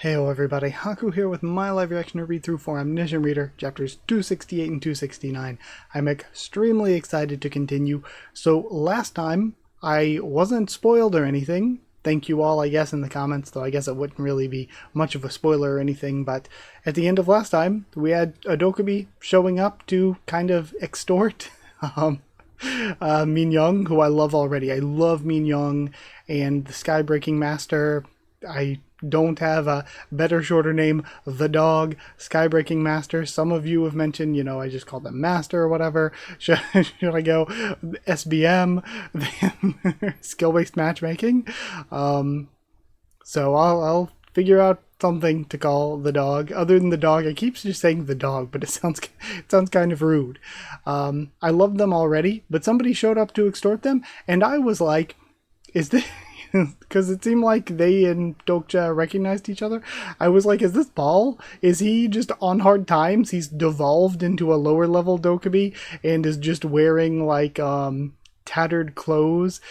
Heyo everybody, Haku here with my live reaction to read through for Omniscient Reader, chapters 268 and 269. I'm extremely excited to continue. So last time, I wasn't spoiled or anything. Thank you all, I guess, in the comments, though I guess it wouldn't really be much of a spoiler or anything, but at the end of last time, we had a Dokubi showing up to kind of extort Min Young, who I love already. I love Min Young and the Skybreaking Master. I don't have a better, shorter name. The dog, Skybreaking Master. Some of you have mentioned, I just call them Master or whatever. Should I go SBM, skill-based matchmaking? So I'll figure out something to call the dog. Other than the dog, I keep just saying the dog, but it sounds kind of rude. I love them already, but somebody showed up to extort them, and I was like, is this... because it seemed like they and Dokja recognized each other. I was like, is this Paul? Is he just on hard times? He's devolved into a lower level Dokubi and is just wearing like tattered clothes.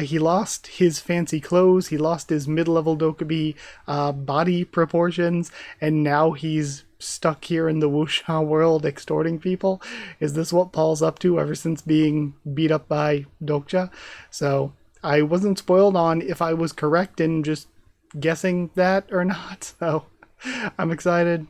He lost his fancy clothes. He lost his mid-level Dokubi body proportions, and now he's stuck here in the wuxia world extorting people. Is this what Paul's up to ever since being beat up by Dokja? So I wasn't spoiled on if I was correct in just guessing that or not, so I'm excited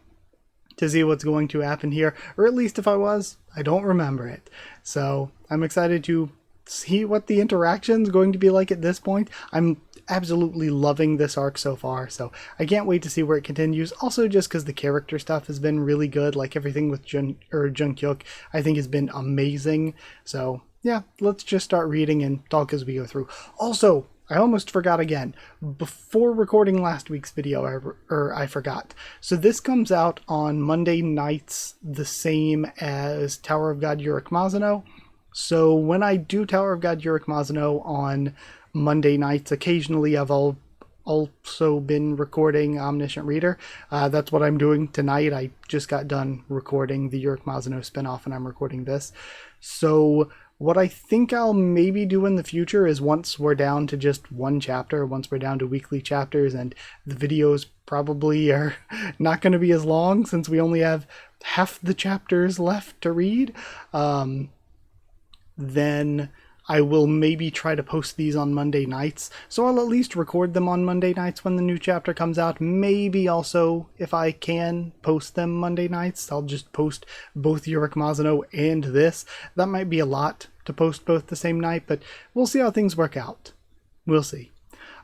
to see what's going to happen here, or at least if I was, I don't remember it. So I'm excited to see what the interaction's going to be like at this point. I'm absolutely loving this arc so far, so I can't wait to see where it continues. Also, just because the character stuff has been really good, like everything with Junghyuk, I think has been amazing. So yeah, let's just start reading and talk as we go through. Also, I almost forgot again. Before recording last week's video, I forgot. So this comes out on Monday nights, the same as Tower of God Yurik Mazuno. So when I do Tower of God Yurik Mazuno on Monday nights, occasionally I've also been recording Omniscient Reader. That's what I'm doing tonight. I just got done recording the Yurik Mazuno spinoff and I'm recording this. So what I think I'll maybe do in the future is once we're down to just one chapter, once we're down to weekly chapters, and the videos probably are not going to be as long since we only have half the chapters left to read, then I will maybe try to post these on Monday nights. So I'll at least record them on Monday nights when the new chapter comes out. Maybe also, if I can post them Monday nights, I'll just post both Yurik Mazuno and this. That might be a lot to post both the same night, but we'll see how things work out. We'll see.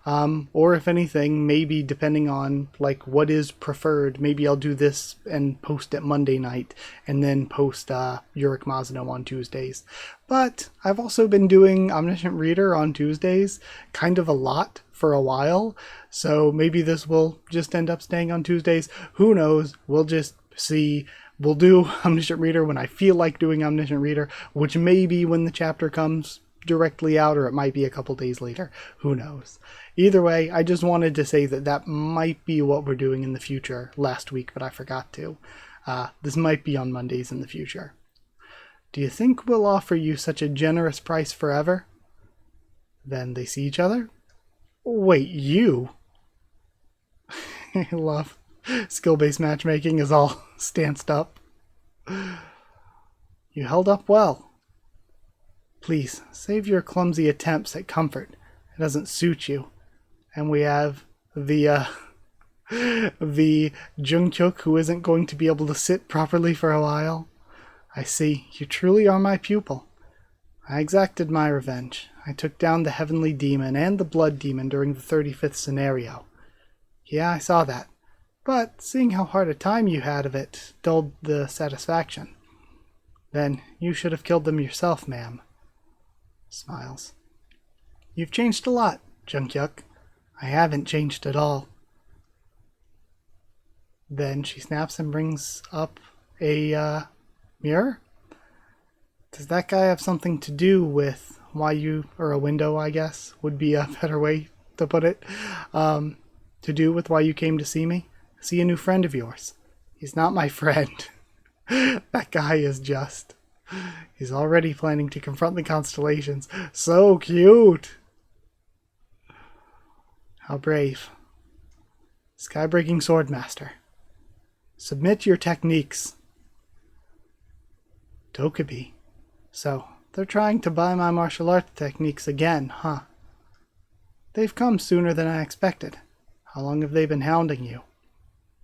Or if anything, maybe depending on like what is preferred, maybe I'll do this and post it Monday night and then post Yurik Mazuno on Tuesdays. But I've also been doing Omniscient Reader on Tuesdays kind of a lot for a while, so maybe this will just end up staying on Tuesdays. Who knows? We'll just see. We'll do Omniscient Reader when I feel like doing Omniscient Reader, which may be when the chapter comes directly out, or it might be a couple days later. Who knows? Either way, I just wanted to say that that might be what we're doing in the future last week, but I forgot to. This might be on Mondays in the future. Do you think we'll offer you such a generous price forever? Then they see each other. Wait, you? I love skill-based matchmaking is all stanced up. You held up well. Please, save your clumsy attempts at comfort. It doesn't suit you. And we have the Junghyuk who isn't going to be able to sit properly for a while. I see. You truly are my pupil. I exacted my revenge. I took down the Heavenly Demon and the Blood Demon during the 35th scenario. Yeah, I saw that. But seeing how hard a time you had of it dulled the satisfaction. Then you should have killed them yourself, ma'am. Smiles. You've changed a lot, Junghyuk. I haven't changed at all. Then she snaps and brings up a mirror. Does that guy have something to do with why you, or a window, I guess, would be a better way to put it, to do with why you came to see me? See a new friend of yours. He's not my friend. That guy is just... He's already planning to confront the constellations. So cute! How brave. Skybreaking Swordmaster. Submit your techniques. Dokubi. So, they're trying to buy my martial arts techniques again, huh? They've come sooner than I expected. How long have they been hounding you?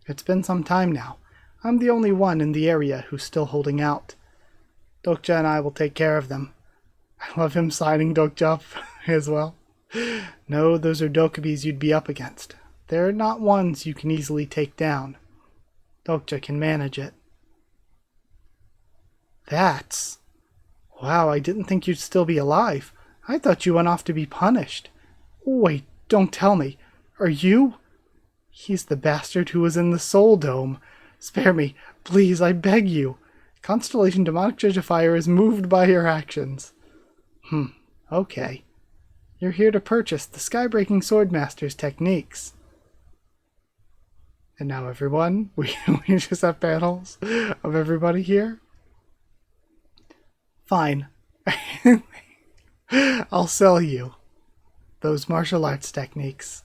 It's been some time now. I'm the only one in the area who's still holding out. Dokja and I will take care of them. I love him signing Dokja up as well. No, those are Dokubis you'd be up against. They're not ones you can easily take down. Dokja can manage it. That's... Wow, I didn't think you'd still be alive. I thought you went off to be punished. Wait, don't tell me. Are you? He's the bastard who was in the Soul Dome. Spare me, please, I beg you. Constellation Demonic Judgifier is moved by your actions. Okay. You're here to purchase the Skybreaking Swordmaster's techniques. And now everyone, we just have panels of everybody here. Fine. I'll sell you those martial arts techniques.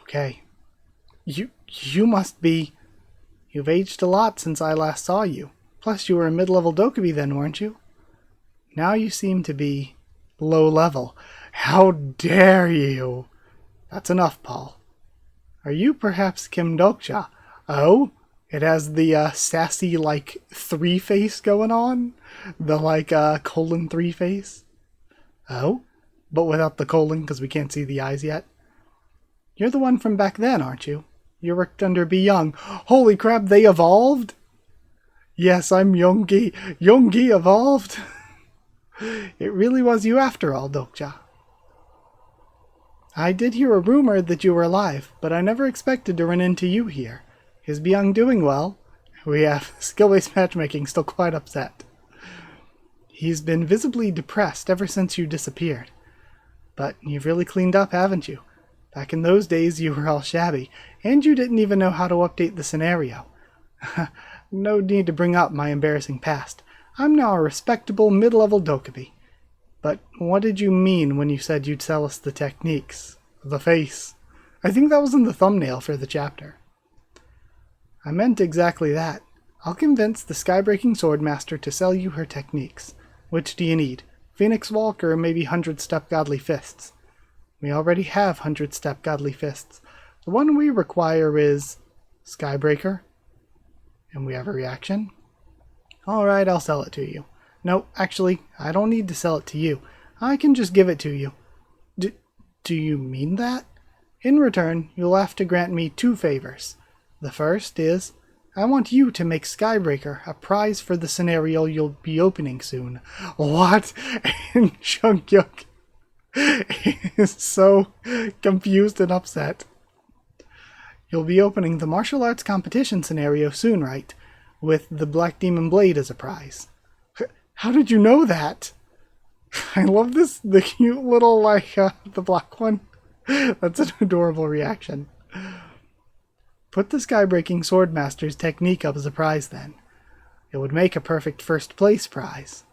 Okay. You must be... You've aged a lot since I last saw you. Plus you were a mid-level Dokubi then, weren't you? Now you seem to be low level. How dare you! That's enough, Paul. Are you perhaps Kim Dokja? Oh? It has the sassy, 3 face going on? The, colon 3 face? Oh? But without the colon, because we can't see the eyes yet? You're the one from back then, aren't you? You worked under Be Young. Holy crap, they evolved? Yes, I'm Yoongi. Yoongi evolved? It really was you after all, Dokja. I did hear a rumor that you were alive, but I never expected to run into you here. Is Be Young doing well? We have skill-based matchmaking still quite upset. He's been visibly depressed ever since you disappeared. But you've really cleaned up, haven't you? Back in those days you were all shabby, and you didn't even know how to update the scenario. No need to bring up my embarrassing past. I'm now a respectable mid-level Dokubi. But what did you mean when you said you'd sell us the techniques? The face. I think that was in the thumbnail for the chapter. I meant exactly that. I'll convince the Skybreaking Swordmaster to sell you her techniques. Which do you need? Phoenix Walk or maybe 100-Step Godly Fists? We already have 100-Step Godly Fists. The one we require is... Skybreaker? And we have a reaction? Alright, I'll sell it to you. No, actually, I don't need to sell it to you. I can just give it to you. Do you mean that? In return, you'll have to grant me 2 favors. The first is, I want you to make Skybreaker a prize for the scenario you'll be opening soon. What? And Jungkook is so confused and upset. You'll be opening the martial arts competition scenario soon, right? With the Black Demon Blade as a prize. How did you know that? I love this, the cute little, the black one. That's an adorable reaction. Put the Skybreaking Swordmaster's technique up as a prize, then. It would make a perfect first place prize.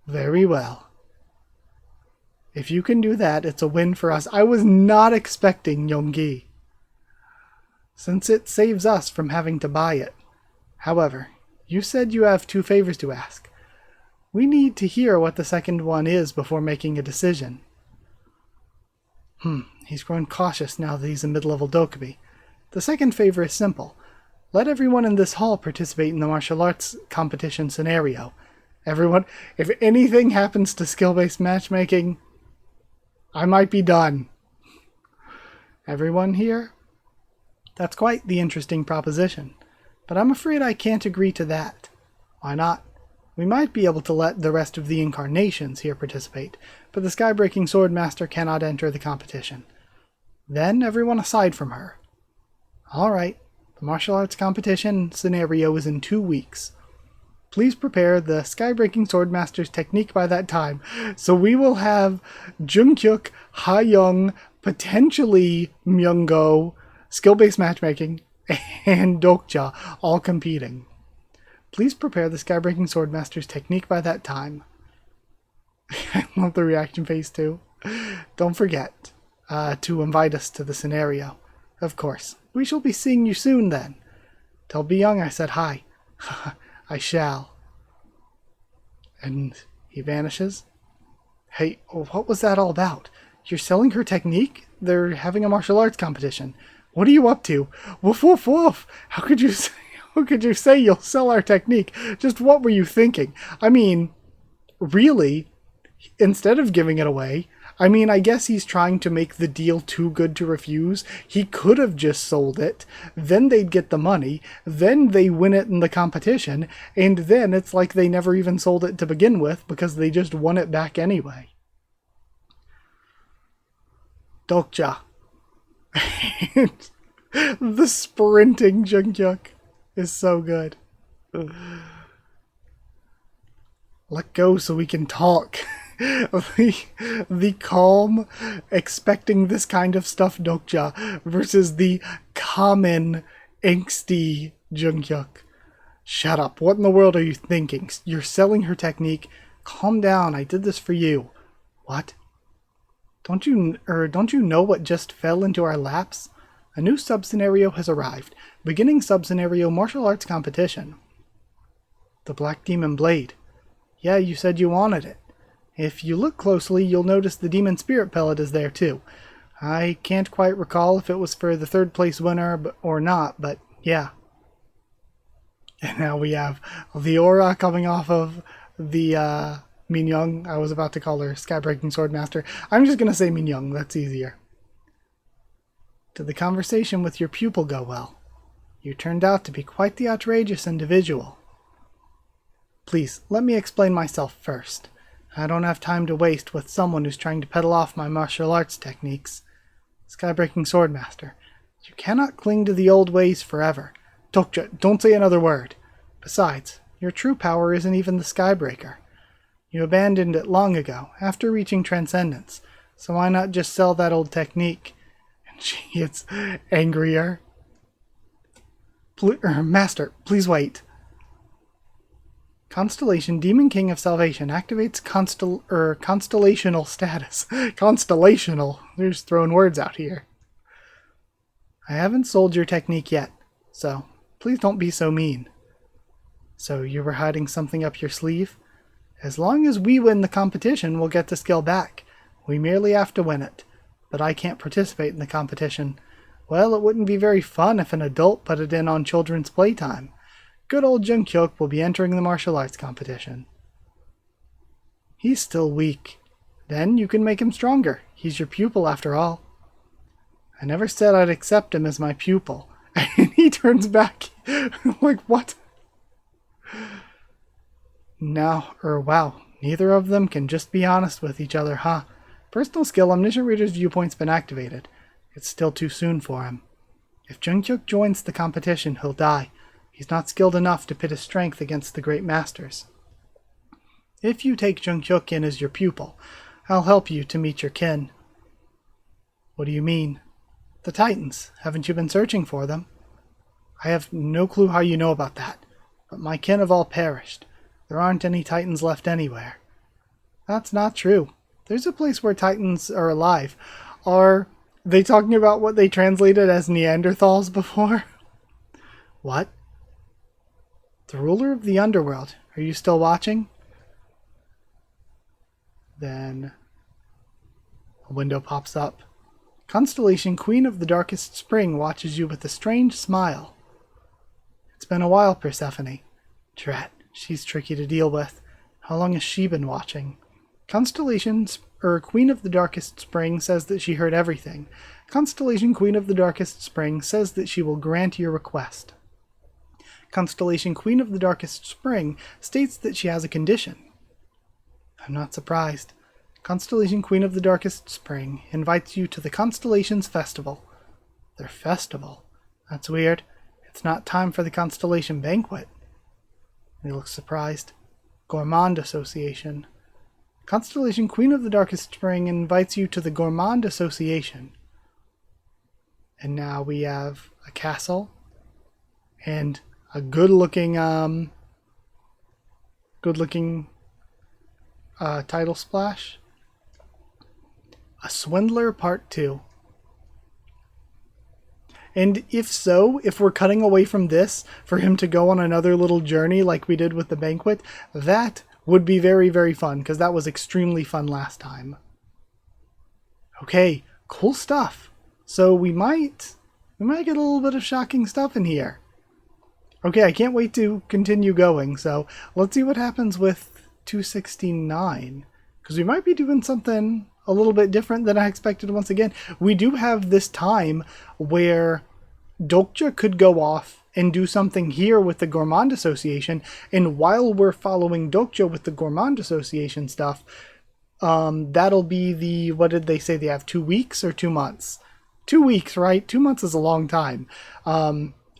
Very well. If you can do that, it's a win for us. I was not expecting Yoongi, since it saves us from having to buy it. However, you said you have 2 favors to ask. We need to hear what the second one is before making a decision. He's grown cautious now that he's a mid-level Dokubi. The second favor is simple. Let everyone in this hall participate in the martial arts competition scenario. Everyone, if anything happens to skill-based matchmaking, I might be done. Everyone here? That's quite the interesting proposition. But I'm afraid I can't agree to that. Why not? We might be able to let the rest of the incarnations here participate, but the Skybreaking Swordmaster cannot enter the competition. Then everyone aside from her. Alright, the martial arts competition scenario is in 2 weeks. Please prepare the Skybreaking Swordmaster's technique by that time, so we will have Jungkook, Ha-young, potentially Myunggo, skill-based matchmaking, and Dokja all competing. Please prepare the Skybreaking Swordmaster's technique by that time. I love the reaction face too. Don't forget, to invite us to the scenario. Of course. We shall be seeing you soon, then. Tell Be Young I said hi. I shall. And he vanishes. Hey, what was that all about? You're selling her technique? They're having a martial arts competition. What are you up to? Woof, woof, woof. How could you say you'll sell our technique? Just what were you thinking? I mean, really, instead of giving it away, I mean, I guess he's trying to make the deal too good to refuse. He could have just sold it, then they'd get the money, then they win it in the competition, and then it's like they never even sold it to begin with because they just won it back anyway. Dokja. The sprinting Jungkook is so good. Let go so we can talk. The calm, expecting this kind of stuff Dokja versus the common, angsty Jungkook. Shut up. What in the world are you thinking? You're selling her technique. Calm down. I did this for you. What? Don't you know what just fell into our laps? A new sub-scenario has arrived. Beginning sub-scenario martial arts competition. The Black Demon Blade. Yeah, you said you wanted it. If you look closely, you'll notice the Demon Spirit Pellet is there too. I can't quite recall if it was for the third place winner or not, but yeah. And now we have the aura coming off of the Minyoung. I was about to call her Skybreaking Swordmaster. I'm just going to say Minyoung, that's easier. Did the conversation with your pupil go well? You turned out to be quite the outrageous individual. Please, let me explain myself first. I don't have time to waste with someone who's trying to peddle off my martial arts techniques. Skybreaking Swordmaster, you cannot cling to the old ways forever. Dokja, don't say another word. Besides, your true power isn't even the Skybreaker. You abandoned it long ago, after reaching Transcendence, so why not just sell that old technique? And she gets angrier. Master, please wait. Constellation Demon King of Salvation activates constellational status. Constellational. They're just throwing words out here. I haven't sold your technique yet, so please don't be so mean. So you were hiding something up your sleeve? As long as we win the competition, we'll get the skill back. We merely have to win it. But I can't participate in the competition. Well, it wouldn't be very fun if an adult put it in on children's playtime. Good old Jungkook will be entering the martial arts competition. He's still weak. Then you can make him stronger. He's your pupil after all. I never said I'd accept him as my pupil. And he turns back. Like, what? Wow. Neither of them can just be honest with each other, huh? Personal skill Omniscient Reader's Viewpoint's been activated. It's still too soon for him. If Jungkook joins the competition, he'll die. He's not skilled enough to pit his strength against the great masters. If you take Jungkook in as your pupil, I'll help you to meet your kin. What do you mean? The Titans. Haven't you been searching for them? I have no clue how you know about that, but my kin have all perished. There aren't any Titans left anywhere. That's not true. There's a place where Titans are alive. Are they talking about what they translated as Neanderthals before? What? The ruler of the underworld. Are you still watching? Then a window pops up. Constellation Queen of the Darkest Spring watches you with a strange smile. It's been a while, Persephone. Drat, she's tricky to deal with. How long has she been watching? Queen of the Darkest Spring says that she heard everything. Constellation Queen of the Darkest Spring says that she will grant your request. Constellation Queen of the Darkest Spring states that she has a condition. I'm not surprised. Constellation Queen of the Darkest Spring invites you to the Constellations Festival. Their festival? That's weird. It's not time for the Constellation Banquet. He looks surprised. Gourmand Association. Constellation Queen of the Darkest Spring invites you to the Gourmand Association. And now we have a castle and a good-looking title splash. A Swindler Part 2. And if so, if we're cutting away from this for him to go on another little journey like we did with the banquet, that would be very, very fun, because that was extremely fun last time. Okay, cool stuff. So we might get a little bit of shocking stuff in here. Okay, I can't wait to continue going, so let's see what happens with 269, because we might be doing something a little bit different than I expected once again. We do have this time where Dokja could go off and do something here with the Gourmand Association, and while we're following Dokja with the Gourmand Association stuff, that'll be the, what did they say, they have 2 weeks or 2 months? 2 weeks, right? 2 months is a long time.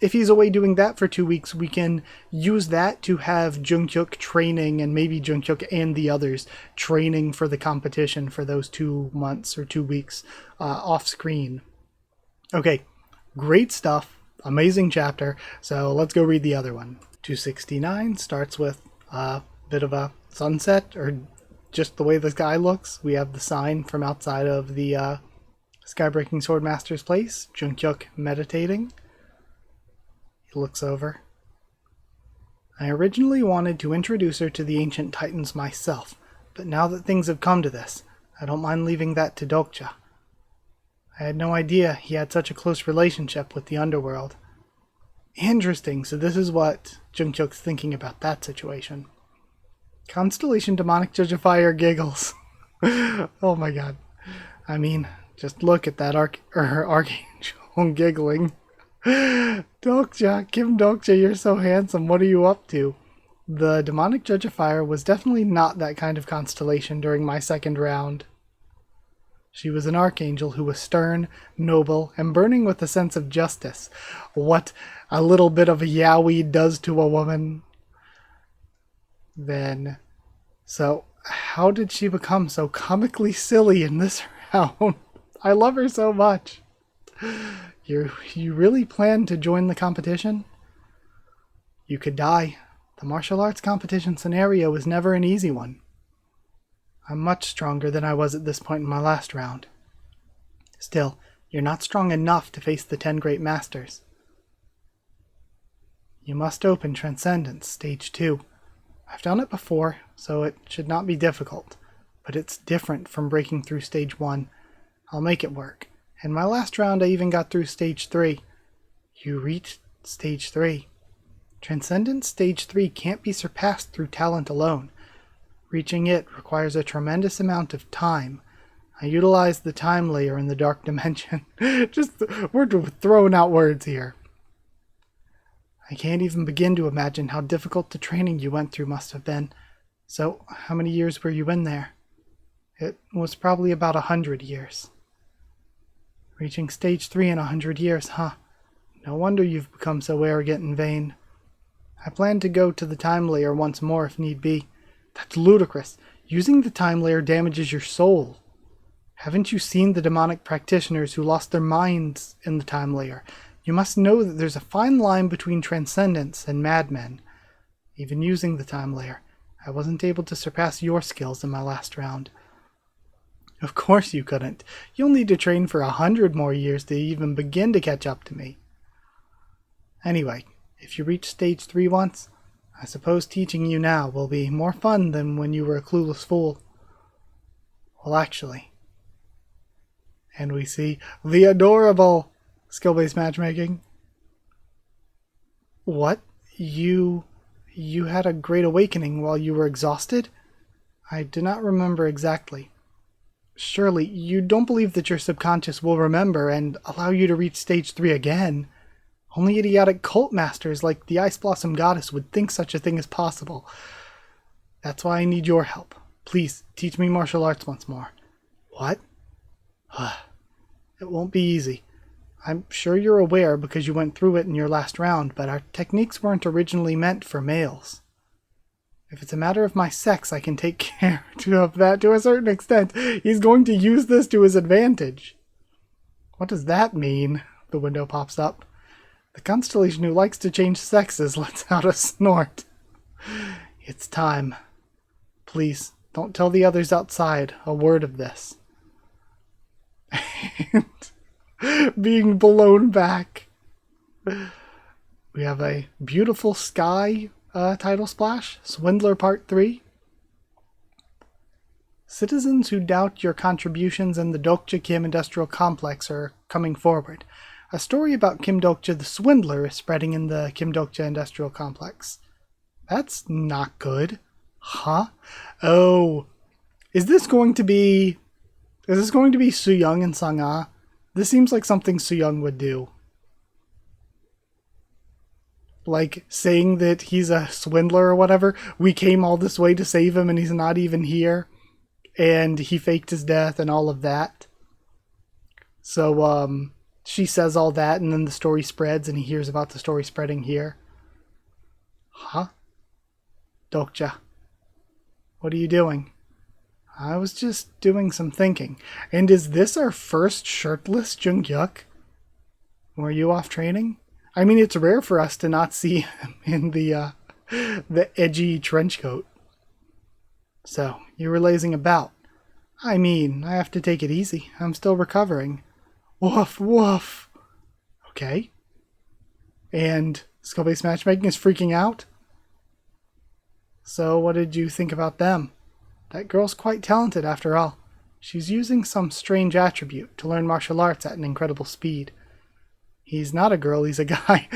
If he's away doing that for 2 weeks, we can use that to have Junghyuk training, and maybe Junghyuk and the others training for the competition for those 2 months or 2 weeks off screen. Okay, great stuff. Amazing chapter. So let's go read the other one. 269 starts with a bit of a sunset, or just the way the sky looks. We have the sign from outside of the Skybreaking Swordmaster's place. Junghyuk meditating. He looks over. I originally wanted to introduce her to the ancient titans myself, but now that things have come to this, I don't mind leaving that to Dokja. I had no idea he had such a close relationship with the underworld. Interesting, so this is what Junghyuk's thinking about that situation. Constellation Demonic Judge of Fire giggles. Oh my god. I mean, just look at that Archangel giggling. Dokja, Kim Dokja, you're so handsome. What are you up to? The Demonic Judge of Fire was definitely not that kind of constellation during my second round. She was an archangel who was stern, noble, and burning with a sense of justice. What a little bit of a yaoi does to a woman. Then, so how did she become so comically silly in this round? I love her so much. You really plan to join the competition? You could die. The martial arts competition scenario is never an easy one. I'm much stronger than I was at this point in my last round. Still, you're not strong enough to face the 10 great masters. You must open Transcendence, Stage 2. I've done it before, so it should not be difficult, but it's different from breaking through Stage 1. I'll make it work. In my last round, I even got through Stage 3. You reached Stage 3. Transcendence Stage 3 can't be surpassed through talent alone. Reaching it requires a tremendous amount of time. I utilized the time layer in the dark dimension. We're throwing out words here. I can't even begin to imagine how difficult the training you went through must have been. So, how many years were you in there? It was probably about 100 years. Reaching Stage 3 in 100 years, huh? No wonder you've become so arrogant and vain. I plan to go to the time layer once more if need be. That's ludicrous. Using the time layer damages your soul. Haven't you seen the demonic practitioners who lost their minds in the time layer? You must know that there's a fine line between transcendence and madmen. Even using the time layer, I wasn't able to surpass your skills in my last round. Of course you couldn't. You'll need to train for 100 more years to even begin to catch up to me. Anyway, if you reach Stage 3 once, I suppose teaching you now will be more fun than when you were a clueless fool. Well, actually. And we see the adorable skill-based matchmaking. What? You had a great awakening while you were exhausted? I do not remember exactly. Surely, you don't believe that your subconscious will remember and allow you to reach Stage 3 again? Only idiotic cult masters like the Ice Blossom Goddess would think such a thing is possible. That's why I need your help. Please, teach me martial arts once more. What? It won't be easy. I'm sure you're aware because you went through it in your last round, but our techniques weren't originally meant for males. If it's a matter of my sex, I can take care of that to a certain extent. He's going to use this to his advantage. What does that mean? The window pops up. The constellation who likes to change sexes lets out a snort. It's time. Please, don't tell the others outside a word of this. and being blown back. We have a beautiful sky title splash, Swindler Part 3. Citizens who doubt your contributions in the Dokja Kim Industrial Complex are coming forward. A story about Kim Dokja the Swindler is spreading in the Kim Dokja Industrial Complex. That's not good. Huh? Oh. Is this going to be Soo-young and Sang-ah? This seems like something Soo-young would do. Like, saying that he's a swindler or whatever. We came all this way to save him and he's not even here. And he faked his death and all of that. So, she says all that and then the story spreads and he hears about the story spreading here. Huh? Dokja. What are you doing? I was just doing some thinking. And is this our first shirtless Jung-hyuk? Were you off training? I mean, it's rare for us to not see him in the edgy trench coat. So, you were lazing about. I mean, I have to take it easy. I'm still recovering. Woof, woof. Okay. And skill-based matchmaking is freaking out? So, what did you think about them? That girl's quite talented after all. She's using some strange attribute to learn martial arts at an incredible speed. He's not a girl, he's a guy.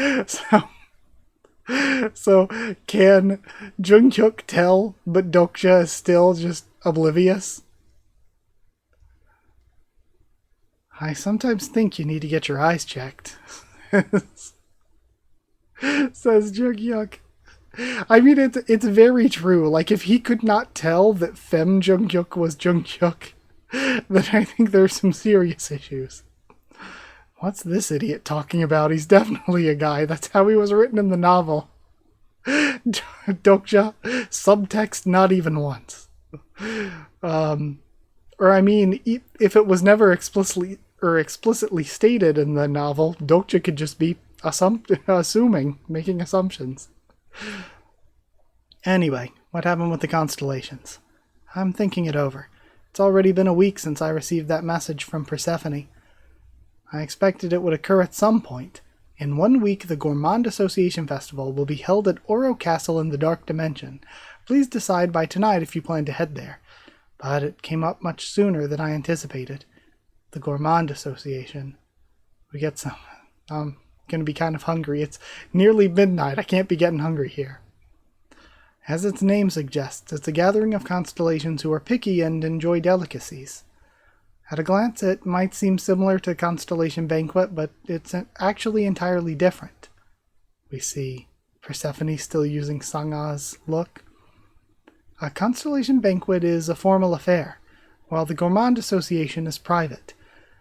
So can Jung-hyuk tell, but Dokja is still just oblivious? I sometimes think you need to get your eyes checked, says Jung-hyuk. I mean, it's very true. Like, if he could not tell that Femme Jung-hyuk was Jung-hyuk, then I think there's some serious issues. What's this idiot talking about? He's definitely a guy. That's how he was written in the novel. Dokja, subtext not even once. Or I mean, if it was never explicitly stated in the novel, Dokja could just be assuming, making assumptions. Anyway, what happened with the constellations? I'm thinking it over. It's already been a week since I received that message from Persephone. I expected it would occur at some point. In 1 week, the Gourmand Association Festival will be held at Oro Castle in the Dark Dimension. Please decide by tonight if you plan to head there. But it came up much sooner than I anticipated. The Gourmand Association. We get some... I'm going to be kind of hungry. It's nearly midnight. I can't be getting hungry here. As its name suggests, it's a gathering of constellations who are picky and enjoy delicacies. At a glance, it might seem similar to Constellation Banquet, but it's actually entirely different. We see Persephone still using Sang-ah's look. A Constellation Banquet is a formal affair, while the Gourmand Association is private,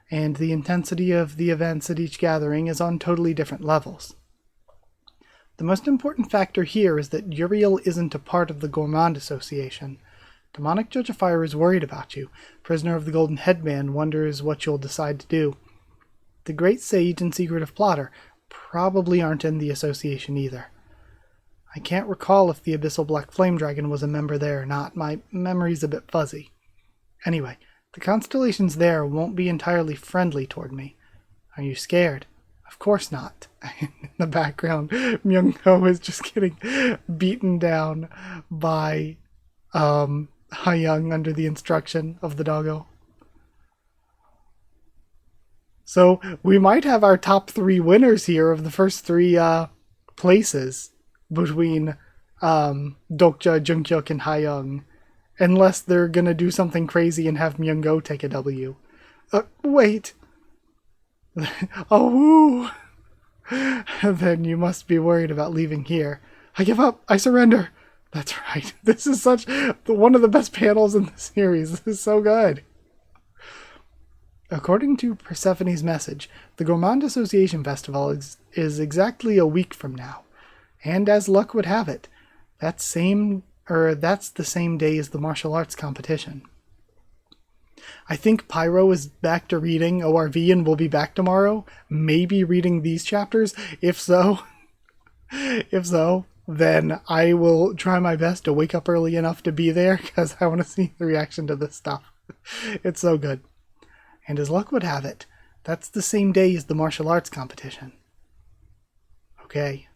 and the intensity of the events at each gathering is on totally different levels. The most important factor here is that Uriel isn't a part of the Gourmand Association. Demonic Judge of Fire is worried about you. Prisoner of the Golden Headman wonders what you'll decide to do. The Great Sage and Secretive Plotter probably aren't in the association either. I can't recall if the Abyssal Black Flame Dragon was a member there or not. My memory's a bit fuzzy. Anyway, the constellations there won't be entirely friendly toward me. Are you scared? Of course not. In the background, Myung-ho is just getting beaten down by Ha-young under the instruction of the doggo. So we might have our top 3 winners here of the first 3 places between Dokja, Jung-hyuk, and Ha-young, unless they're gonna do something crazy and have Myung-ho take a W. Wait. Oh, then you must be worried about leaving here. I give up. I surrender. That's right. This is one of the best panels in the series. This is so good. According to Persephone's message, the Gourmand Association Festival is exactly a week from now. And as luck would have it, that's the same day as the martial arts competition. I think Pyro is back to reading ORV and will be back tomorrow, maybe reading these chapters. If so, then I will try my best to wake up early enough to be there, because I want to see the reaction to this stuff. It's so good. And as luck would have it, that's the same day as the martial arts competition. Okay.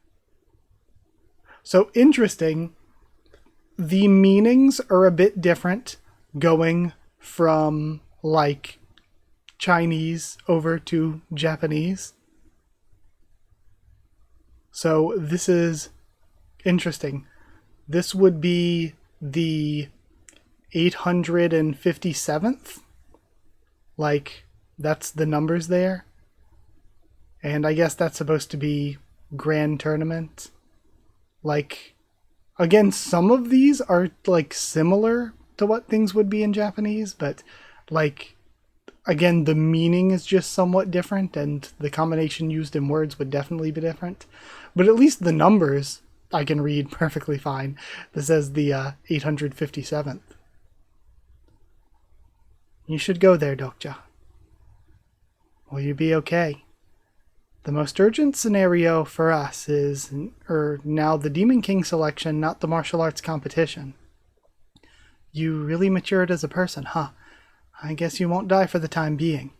So interesting. The meanings are a bit different going from like Chinese over to Japanese. So this is interesting. This would be the 857th. Like, that's the numbers there. And I guess that's supposed to be grand tournament. Like, again, some of these are like similar to what things would be in Japanese, but like, again, the meaning is just somewhat different, and the combination used in words would definitely be different. But at least the numbers I can read perfectly fine. This says the 857th. You should go there, Dokja. Will you be okay? The most urgent scenario for us is now the Demon King selection, not the martial arts competition. You really matured as a person, huh? I guess you won't die for the time being.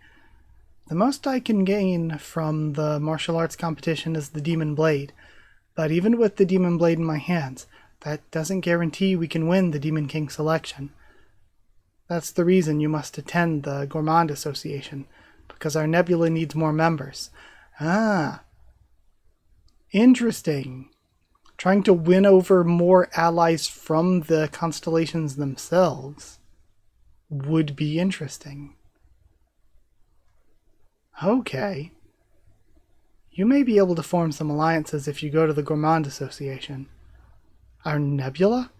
The most I can gain from the martial arts competition is the Demon Blade, but even with the Demon Blade in my hands, that doesn't guarantee we can win the Demon King selection. That's the reason you must attend the Gourmand Association, because our nebula needs more members. Ah. Interesting. Trying to win over more allies from the constellations themselves would be interesting. Okay. You may be able to form some alliances if you go to the Gourmand Association. Our nebula?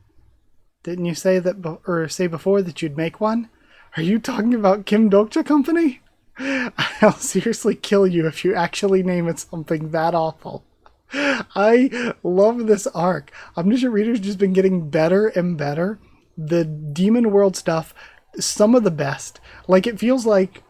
Didn't you say that, say before that you'd make one? Are you talking about Kim Dokja Company? I'll seriously kill you if you actually name it something that awful. I love this arc. Omniscient Reader's just been getting better and better. The Demon World stuff, some of the best. Like, it feels like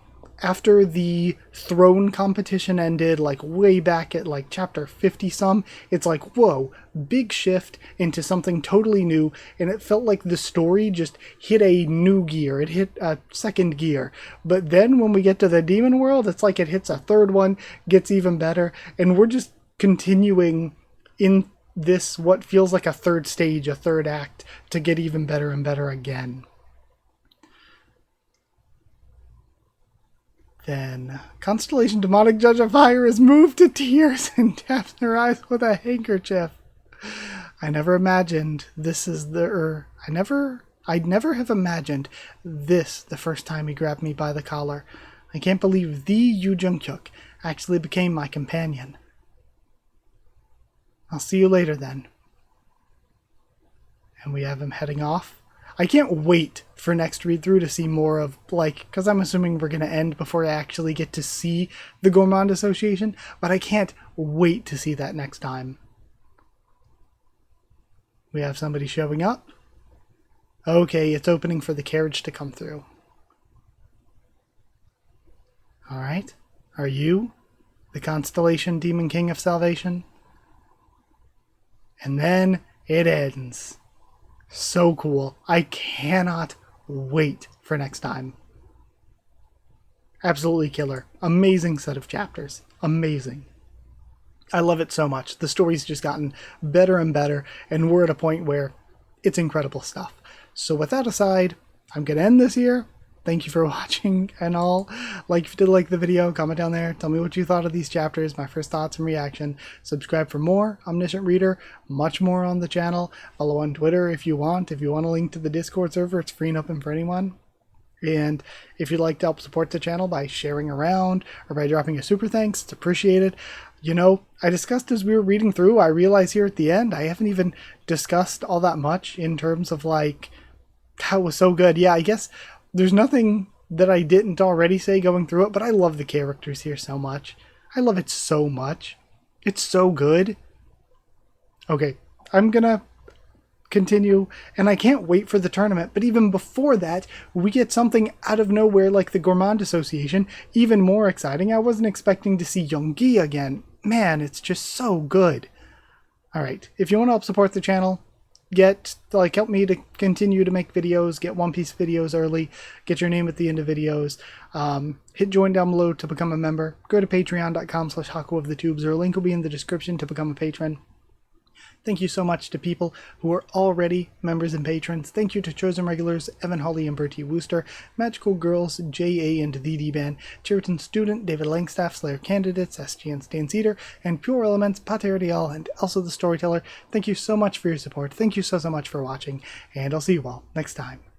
after the throne competition ended, like way back at like chapter 50 some, it's like, whoa, big shift into something totally new. And it felt like the story just hit a new gear. It hit a second gear. But then when we get to the Demon World, it's like it hits a third one, gets even better. And we're just continuing in this, what feels like a third stage, a third act, to get even better and better again. Then, Constellation Demonic Judge of Fire is moved to tears and taps her eyes with a handkerchief. I never imagined this is I'd never have imagined this the first time he grabbed me by the collar. I can't believe the Yu Jung-kyuk actually became my companion. I'll see you later then. And we have him heading off. I can't wait for next read-through to see more of, like, because I'm assuming we're going to end before I actually get to see the Gourmand Association, but I can't wait to see that next time. We have somebody showing up. Okay, it's opening for the carriage to come through. Alright, are you the Constellation Demon King of Salvation? And then it ends. So cool. I cannot wait for next time. Absolutely killer. Amazing set of chapters. Amazing. I love it so much. The story's just gotten better and better, and we're at a point where it's incredible stuff. So with that aside, I'm going to end this here. Thank you for watching and all. Like if you did like the video, comment down there. Tell me what you thought of these chapters, my first thoughts and reaction. Subscribe for more Omniscient Reader, much more on the channel. Follow on Twitter if you want. If you want a link to the Discord server, it's free and open for anyone. And if you'd like to help support the channel by sharing around or by dropping a super thanks, it's appreciated. You know, I discussed as we were reading through, I realized here at the end, I haven't even discussed all that much in terms of like, that was so good. Yeah, I guess there's nothing that I didn't already say going through it, but I love the characters here so much. I love it so much. It's so good. Okay, I'm gonna continue, and I can't wait for the tournament, but even before that, we get something out of nowhere like the Gourmand Association, even more exciting. I wasn't expecting to see Yoongi again. Man, it's just so good. Alright, if you want to help support the channel, help me to continue to make videos, get One Piece videos early, get your name at the end of videos. Hit join down below to become a member. Go to patreon.com/Haku of the Tubes, or a link will be in the description to become a patron. Thank you so much to people who are already members and patrons. Thank you to chosen regulars Evan Hawley and Bertie Wooster, Magical Girls, J.A. and the D-Ban, Cheriton Student, David Langstaff, Slayer Candidates, SG and Stan Cedar, and Pure Elements, Pater Dial, and Elsa the Storyteller. Thank you so much for your support. Thank you so much for watching, and I'll see you all next time.